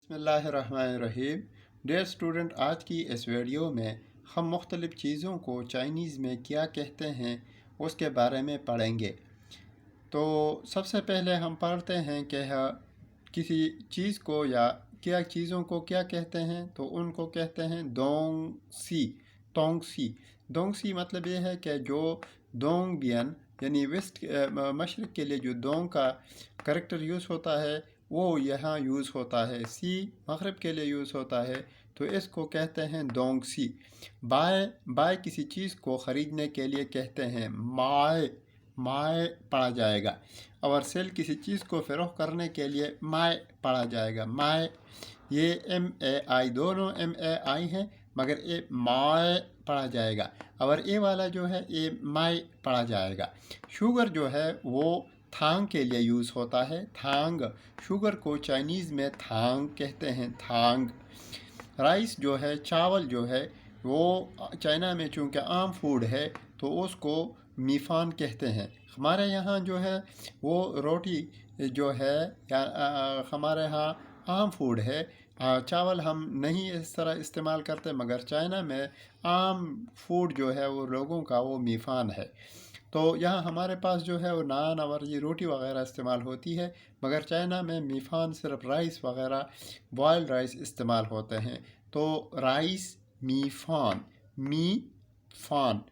बिस्मिल्लाहिर्रहमानिर्रहीम। Dear student, आज की इस वीडियो में हम मुख्तलिफ़ चीज़ों को चाइनीज़ में क्या कहते हैं उसके बारे में पढ़ेंगे। तो सबसे पहले हम पढ़ते हैं कि किसी चीज़ को या क्या चीज़ों को क्या कहते हैं, तो उनको कहते हैं दोंगसी। तोंगसी दोंगसी मतलब ये है कि जो दोंगबियन यानी वेस्ट मशरक़ के लिए जो दोंग का करैक्टर यूज़ होता है वो यहाँ यूज़ होता है। सी मगरिब के लिए यूज़ होता है, तो इसको कहते हैं दोंगसी। बाय बाय किसी चीज़ को ख़रीदने के लिए कहते हैं माए, माए पढ़ा जाएगा। और सेल किसी चीज़ को फ़रोख्त करने के लिए माए पढ़ा जाएगा, माए। ये MAI दोनों MAI हैं, मगर ये माए पढ़ा जाएगा और ये वाला जो है ये माए पढ़ा जाएगा। शुगर जो है वो थांग के लिए यूज़ होता है, थांग। शुगर को चाइनीज़ में थांग कहते हैं, थांग। राइस जो है, चावल जो है, वो चाइना में चूँकि आम फूड है तो उसको मीफ़ान कहते हैं। हमारे यहाँ जो है वो रोटी जो है या हमारे यहाँ आम फूड है। चावल हम नहीं इस तरह इस्तेमाल करते, मगर चाइना में आम फूड जो है वो लोगों का वो मीफ़ान है। तो यहाँ हमारे पास जो है वो नान और ये रोटी वगैरह इस्तेमाल होती है, मगर चाइना में मीफ़ान सिर्फ राइस वगैरह बॉयल्ड राइस इस्तेमाल होते हैं। तो राइस मीफ़ान, मीफ़ान।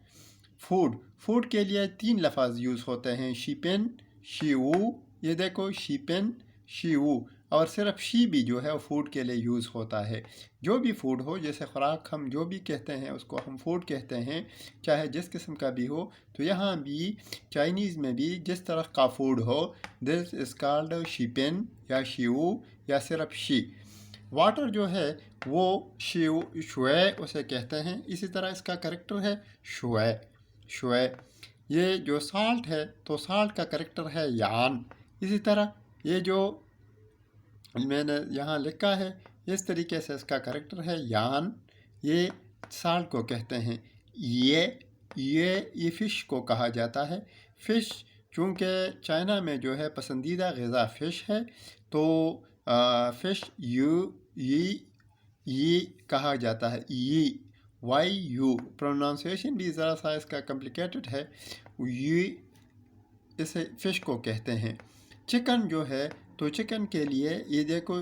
फूड के लिए 3 लफ्ज़ यूज़ होते हैं, शिपिन, शीवू। ये देखो, शिपिन, शीवू। और सिर्फ शी भी जो है वो फूड के लिए यूज़ होता है। जो भी फूड हो, जैसे खुराक हम जो भी कहते हैं उसको हम फूड कहते हैं, चाहे जिस किस्म का भी हो। तो यहाँ भी चाइनीज़ में भी जिस तरह का फूड हो, दिस इज़ कॉल्ड शिपिन या शीवू या सिर्फ शी। वाटर जो है वो शुए उसे कहते हैं। इसी तरह इसका करैक्टर है शुए, शुए। ये जो साल्ट है तो साल्ट का करैक्टर है यान। इसी तरह ये जो मैंने यहाँ लिखा है इस तरीके से इसका करैक्टर है यान। ये साल्ट को कहते हैं। ये फ़िश को कहा जाता है, फ़िश। चूँकि चाइना में जो है पसंदीदा ग़िज़ा फ़िश है, तो फ़िश ये कहा जाता है, YU। प्रोनाउंसिएशन भी ज़रा सा इसका कॉम्प्लिकेटेड है। ये इसे फ़िश को कहते हैं। चिकन जो है तो चिकन के लिए ये देखो,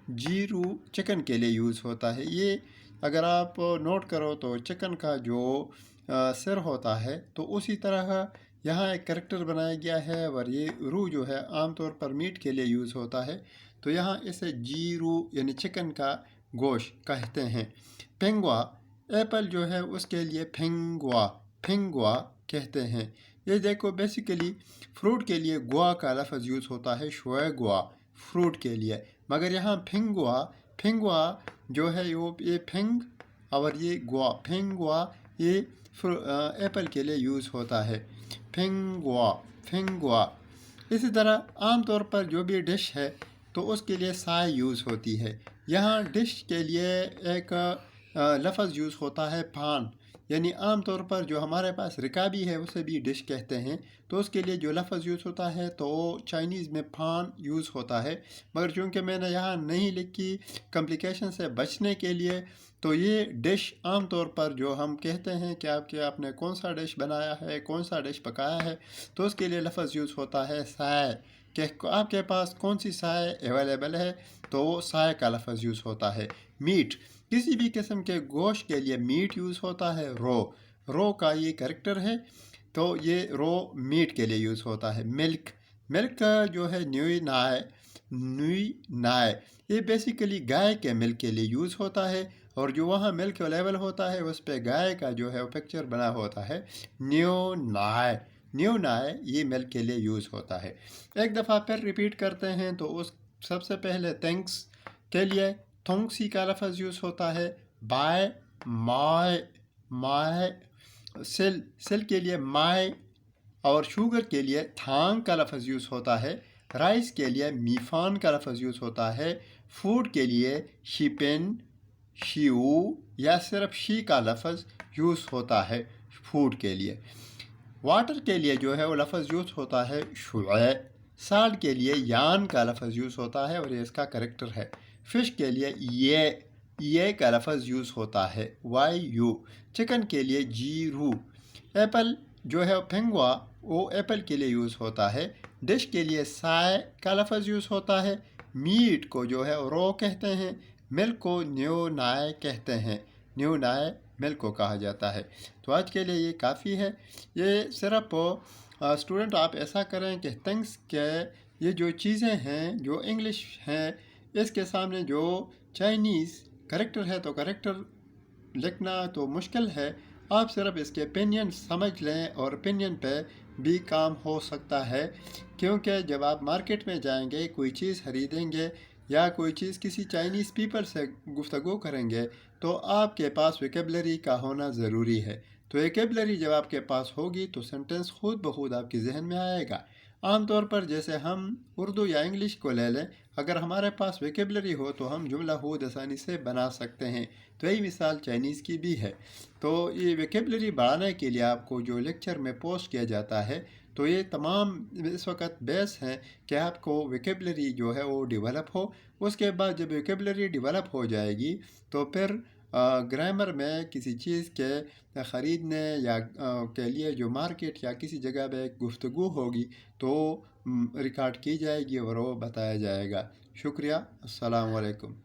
जीरू चिकन के लिए यूज़ होता है। ये अगर आप नोट करो तो चिकन का जो सिर होता है तो उसी तरह यहाँ एक करैक्टर बनाया गया है, और ये रू जो है आमतौर पर मीट के लिए यूज़ होता है, तो यहाँ इसे जीरू यानी चिकन का गोश्त कहते हैं। पेंगुआ, एप्पल जो है उसके लिए फिंगुआ कहते हैं। ये देखो, बेसिकली फ्रूट के लिए गुआ का लफ्ज़ यूज़ होता है, शुए गुआ फ्रूट के लिए, मगर यहाँ फिंगुआ जो है ये फिंग और ये गुआ, फिंगुआ ये एप्पल के लिए यूज़ होता है, फिंगुआ। इसी तरह आमतौर पर जो भी डिश है तो उसके लिए साय यूज़ होती है। यहाँ डिश के लिए एक लफ्ज़ यूज़ होता है पान, यानी आम तौर पर जो हमारे पास रिकाबी है उसे भी डिश कहते हैं, तो उसके लिए जो लफ्ज़ यूज़ होता है तो चाइनीज़ में पान यूज़ होता है। मगर चूँकि मैंने यहाँ नहीं लिखी कॉम्प्लिकेशन से बचने के लिए, तो ये डिश आम तौर पर जो हम कहते हैं कि आपने कौन सा डिश बनाया है, कौन सा डिश पकाया है, तो उसके लिए लफ्ज़ यूज़ होता है साय, कि आपके पास कौन सी साय अवेलेबल है, तो वो साय का लफ्ज़ यूज़ होता है। मीट, किसी भी किस्म के गोश्त के लिए मीट यूज़ होता है। रो का ये करैक्टर है, तो ये रो मीट के लिए यूज़ होता है। मिल्क जो है न्यूई नाय, ये बेसिकली गाय के मिल्क के लिए यूज़ होता है, और जो वहाँ मिल्क अवेलेबल होता है उस पर गाय का जो है वो पिक्चर बना होता है, न्यू नाय ये मिल्क के लिए यूज़ होता है। एक दफ़ा फिर रिपीट करते हैं, तो उस सबसे पहले थैंक्स के लिए थोंगसी का लफ्ज़ यूज़ होता है। बाय माय सेल के लिए माय, और शुगर के लिए थांग का लफ्ज़ यूज़ होता है। राइस के लिए मीफ़ान का लफ्ज़ यूज़ होता है। फूड के लिए शिपिन, शीवू या सिर्फ शी का लफ्ज़ यूज़ होता है फूड के लिए। वाटर के लिए जो है वो लफ्ज़ यूज़ होता है शुए। साल्ट के लिए यान का लफ्ज़ यूज़ होता है और ये इसका करेक्टर है। फ़िश के लिए ये का लफ्ज़ यूज़ होता है, वाई यू। चिकन के लिए जी रू। एप्पल जो है फेंगुआ, वो एप्पल के लिए यूज़ होता है। डिश के लिए साय का लफ्ज़ यूज़ होता है। मीट को जो है रो कहते हैं। मिल्क को न्यू नाय कहते हैं। न्यू नाय मिल्क को कहा जाता है। तो आज के लिए ये काफ़ी है। ये सिर्फ स्टूडेंट आप ऐसा करें कि थिंग्स के ये जो चीज़ें हैं जो इंग्लिश हैं, इसके सामने जो चाइनीज़ करेक्टर है तो करेक्टर लिखना तो मुश्किल है। आप सिर्फ इसके ओपिनियन समझ लें और ओपिनियन पे भी काम हो सकता है, क्योंकि जब आप मार्केट में जाएंगे, कोई चीज़ खरीदेंगे या कोई चीज़ किसी चाइनीज़ पीपल से गुफ्तगू करेंगे, तो आपके पास वोकैबुलरी का होना ज़रूरी है। तो वोकैबुलरी जब आपके पास होगी तो सेंटेंस खुद ब खुद आपके जहन में आएगा। आम तौर पर जैसे हम उर्दू या इंग्लिश को ले लें, अगर हमारे पास वोकैबुलरी हो तो हम जुमला खुद आसानी से बना सकते हैं। तो यही मिसाल चाइनीज़ की भी है। तो ये वोकैबुलरी बढ़ाने के लिए आपको जो लेक्चर में पोस्ट किया जाता है, तो ये तमाम इस वक्त बेस हैं कि आपको वोकैबुलरी जो है वो डेवलप हो। उसके बाद जब वोकैबुलरी डेवलप हो जाएगी तो फिर ग्रामर में किसी चीज़ के ख़रीदने या के लिए जो मार्केट या किसी जगह पे गुफ्तगू होगी तो रिकॉर्ड की जाएगी और वो बताया जाएगा। शुक्रिया। अस्सलाम वालेकुम।